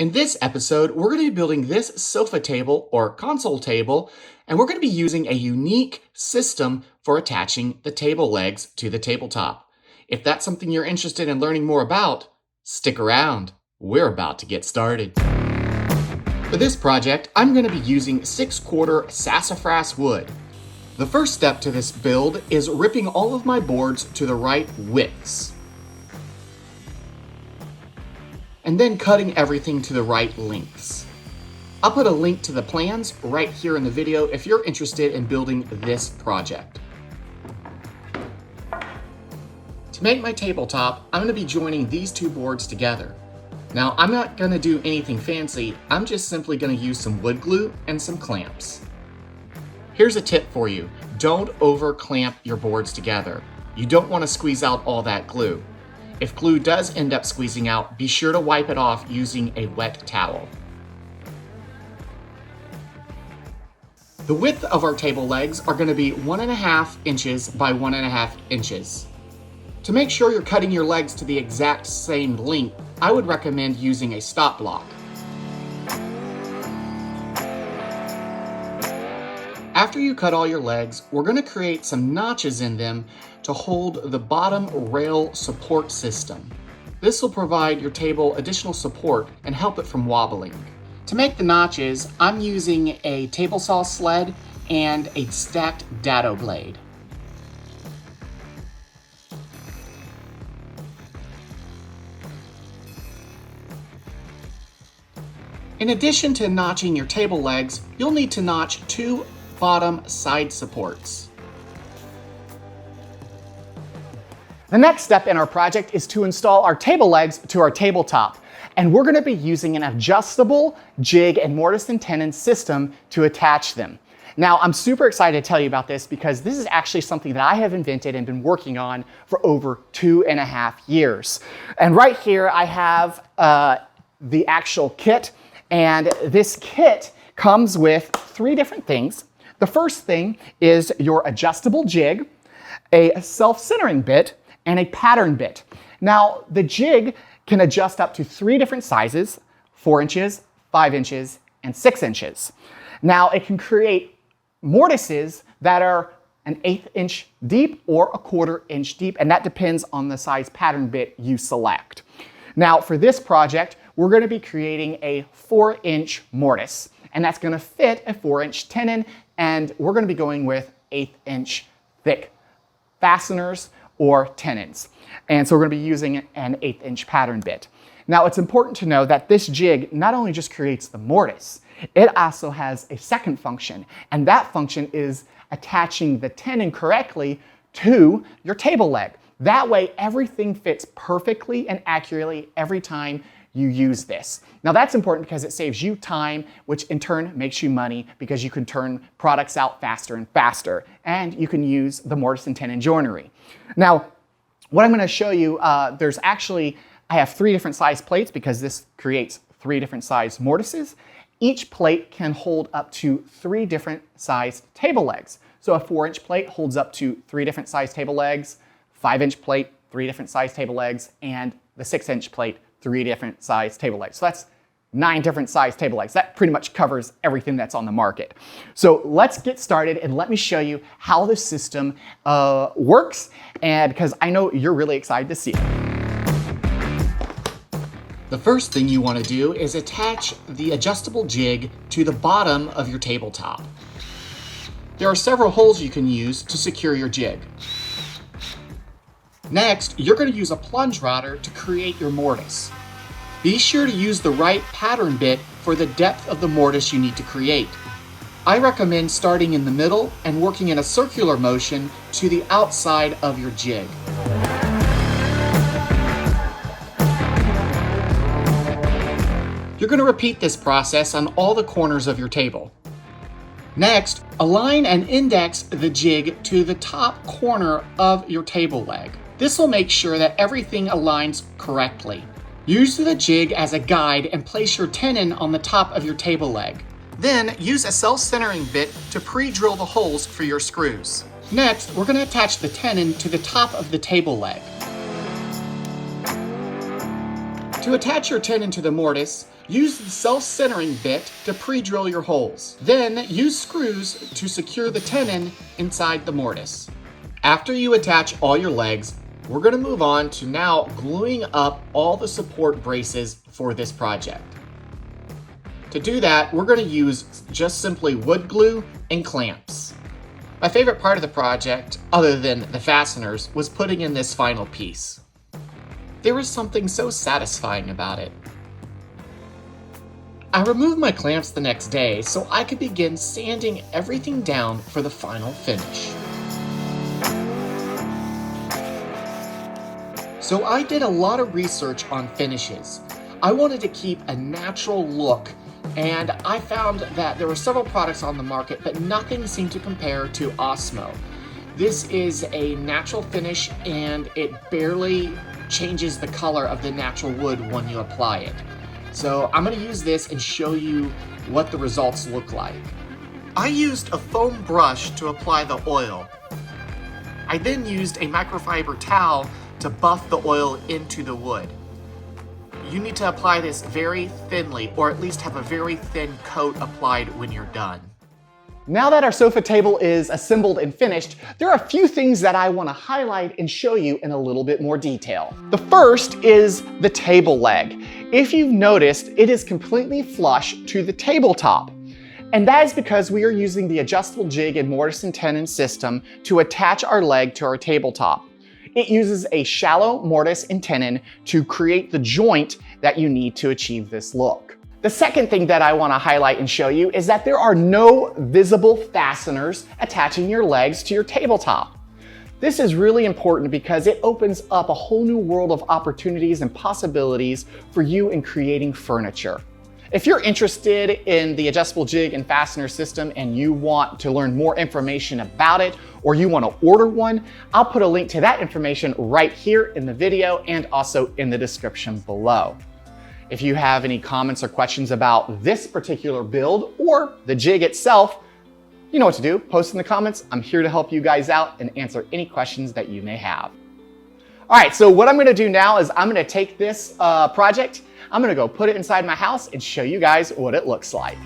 In this episode, we're going to be building this sofa table or console table, and we're going to be using a unique system for attaching the table legs to the tabletop. If that's something you're interested in learning more about, stick around. We're about to get started. For this project, I'm going to be using 6/4 sassafras wood. The first step to this build is ripping all of my boards to the right widths, and then cutting everything to the right lengths. I'll put a link to the plans right here in the video if you're interested in building this project. To make my tabletop, I'm going to be joining these two boards together. Now, I'm not going to do anything fancy, I'm just simply going to use some wood glue and some clamps. Here's a tip for you: don't over clamp your boards together. You don't want to squeeze out all that glue. If glue does end up squeezing out, be sure to wipe it off using a wet towel. The width of our table legs are going to be 1.5 inches by 1.5 inches. To make sure you're cutting your legs to the exact same length, I would recommend using a stop block. After you cut all your legs, we're going to create some notches in them to hold the bottom rail support system. This will provide your table additional support and help it from wobbling. To make the notches, I'm using a table saw sled and a stacked dado blade. In addition to notching your table legs, you'll need to notch 2 bottom side supports. The next step in our project is to install our table legs to our tabletop, and we're going to be using an adjustable jig and mortise and tenon system to attach them. Now, I'm super excited to tell you about this because this is actually something that I have invented and been working on for over 2.5 years. And right here I have the actual kit, and this kit comes with 3 different things. The first thing is your adjustable jig, a self-centering bit, and a pattern bit. Now, the jig can adjust up to 3 different sizes: 4 inches, 5 inches, and 6 inches. Now, it can create mortises that are an 1/8 inch deep or a 1/4 inch deep, and that depends on the size pattern bit you select. Now, for this project, we're going to be creating a 4-inch mortise, and that's going to fit a 4-inch tenon, and we're going to be going with 1/8 inch thick fasteners or tenons. And so we're going to be using an 1/8 inch pattern bit. Now, it's important to know that this jig not only just creates the mortise, it also has a second function, and that function is attaching the tenon correctly to your table leg. That way, everything fits perfectly and accurately every time you use this. Now, that's important because it saves you time, which in turn makes you money because you can turn products out faster and faster, and you can use the mortise and tenon joinery. Now, what I'm going to show you, I have 3 different size plates because this creates 3 different size mortises. Each plate can hold up to 3 different size table legs. So a 4-inch plate holds up to 3 different size table legs, 5-inch plate, 3 different size table legs, and the 6-inch plate, 3 different size table legs. So that's 9 different size table legs. That pretty much covers everything that's on the market. So let's get started and let me show you how the system works, and because I know you're really excited to see it. The first thing you want to do is attach the adjustable jig to the bottom of your tabletop. There are several holes you can use to secure your jig. Next, you're going to use a plunge router to create your mortise. Be sure to use the right pattern bit for the depth of the mortise you need to create. I recommend starting in the middle and working in a circular motion to the outside of your jig. You're going to repeat this process on all the corners of your table. Next, align and index the jig to the top corner of your table leg. This will make sure that everything aligns correctly. Use the jig as a guide and place your tenon on the top of your table leg. Then use a self-centering bit to pre-drill the holes for your screws. Next, we're going to attach the tenon to the top of the table leg. To attach your tenon to the mortise, Use the self-centering bit to pre-drill your holes. Then use screws to secure the tenon inside the mortise. After you attach all your legs, we're going to move on to now gluing up all the support braces for this project. To do that, we're going to use just simply wood glue and clamps. My favorite part of the project, other than the fasteners, was putting in this final piece. There was something so satisfying about it. I removed my clamps the next day so I could begin sanding everything down for the final finish. So I did a lot of research on finishes. I wanted to keep a natural look, and I found that there were several products on the market, but nothing seemed to compare to Osmo. This is a natural finish, and it barely changes the color of the natural wood when you apply it. So I'm going to use this and show you what the results look like. I used a foam brush to apply the oil. I then used a microfiber towel to buff the oil into the wood. You need to apply this very thinly, or at least have a very thin coat applied when you're done. Now that our sofa table is assembled and finished, there are a few things that I want to highlight and show you in a little bit more detail. The first is the table leg. If you've noticed, it is completely flush to the tabletop. And that is because we are using the adjustable jig and mortise and tenon system to attach our leg to our tabletop. It uses a shallow mortise and tenon to create the joint that you need to achieve this look. The second thing that I want to highlight and show you is that there are no visible fasteners attaching your legs to your tabletop. This is really important because it opens up a whole new world of opportunities and possibilities for you in creating furniture. If you're interested in the adjustable jig and fastener system and you want to learn more information about it, or you want to order one, I'll put a link to that information right here in the video and also in the description below. If you have any comments or questions about this particular build or the jig itself, you know what to do. Post in the comments. I'm here to help you guys out and answer any questions that you may have. All right, so what I'm going to do now is I'm going to take this project, I'm going to go put it inside my house and show you guys what it looks like.